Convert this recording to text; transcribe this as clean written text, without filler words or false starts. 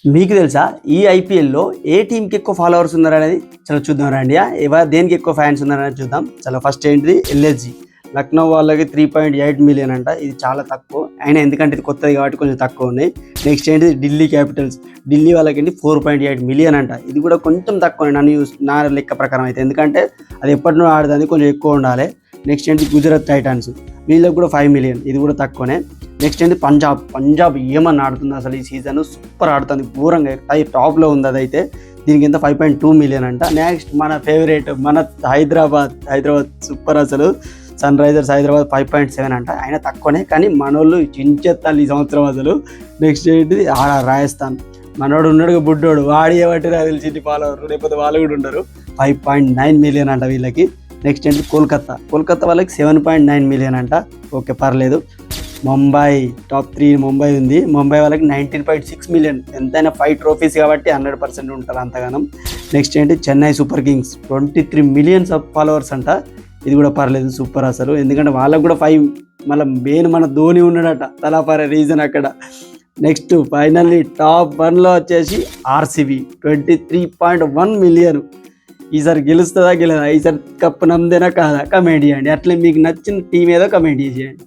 మీకు తెలుసా ఈ ఐపీఎల్లో ఏ టీంకి ఎక్కువ ఫాలోవర్స్ ఉన్నారనేది చలో చూద్దాం రండి. దేనికి ఎక్కువ ఫ్యాన్స్ ఉన్నారనేది చూద్దాం. చలో ఫస్ట్ ఏంటిది ఎల్ఎస్జి లక్నో వాళ్ళకి 3.8 మిలియన్ అంట. ఇది చాలా తక్కువ అయినా, ఎందుకంటే ఇది కొత్తది కాబట్టి కొంచెం తక్కువ ఉన్నాయి. నెక్స్ట్ ఏంటిది ఢిల్లీ క్యాపిటల్స్, ఢిల్లీ వాళ్ళకి 4.8 మిలియన్ అంట. ఇది కూడా కొంచెం తక్కువ నా లెక్క ప్రకారం అయితే, ఎందుకంటే అది ఎప్పటి నుండి ఆడుతుంది, కొంచెం ఎక్కువ ఉండాలి. నెక్స్ట్ ఏంటి గుజరాత్ టైటాన్స్, వీళ్ళకి కూడా 5 మిలియన్, ఇది కూడా తక్కువనే. నెక్స్ట్ ఏంటి పంజాబ్ ఏమన్నా ఆడుతుంది అసలు ఈ సీజన్, సూపర్ ఆడుతుంది, ఘోరంగా టాప్లో ఉంది. అదైతే దీనికి ఎంత 5.2 మిలియన్ అంట. నెక్స్ట్ మన ఫేవరెట్ మన హైదరాబాద్ సూపర్ అసలు సన్ రైజర్స్ హైదరాబాద్ 5.7 అంట. ఆయన తక్కువనే, కానీ మనోళ్ళు చించెత్తాలి ఈ సంవత్సరం అసలు. నెక్స్ట్ ఏంటి రాజస్థాన్, మనోడు ఉన్నాడు బుడ్డోడు, వాడి ఏమంటే నాకు తెలిసి ఫాలోవర్, లేకపోతే వాళ్ళు కూడా ఉండరు. 5.9 మిలియన్ అంట వీళ్ళకి. నెక్స్ట్ ఏంటి కోల్కతా వాళ్ళకి 7.9 మిలియన్ అంట. ఓకే, పర్లేదు. ముంబై టాప్ 3 ముంబై ఉంది. ముంబై వాళ్ళకి 19.6 మిలియన్. ఎంతైనా 5 ట్రోఫీస్ కాబట్టి 100% ఉంటారు అంతగానం. నెక్స్ట్ ఏంటి Chennai super Kings 23 millions of followers అంట. ఇది కూడా పర్లేదు, సూపర్ అసలు, ఎందుకంటే వాళ్ళకు కూడా 5, మళ్ళీ మెయిన్ మన ధోని ఉన్నాడట, తలా ఫర్ రీజన్ అక్కడ. నెక్స్ట్ ఫైనల్లీ టాప్ 1లో వచ్చేసి ఆర్సీబీ 23.1 మిలియన్. ఈసారి గెలుస్తుందా గెలదా, ఈసారి కప్పు నమ్మదేనా కాదా, కమెంట్ చేయండి. అట్లే మీకు నచ్చిన టీం ఏదో కమెంట్ చేయండి.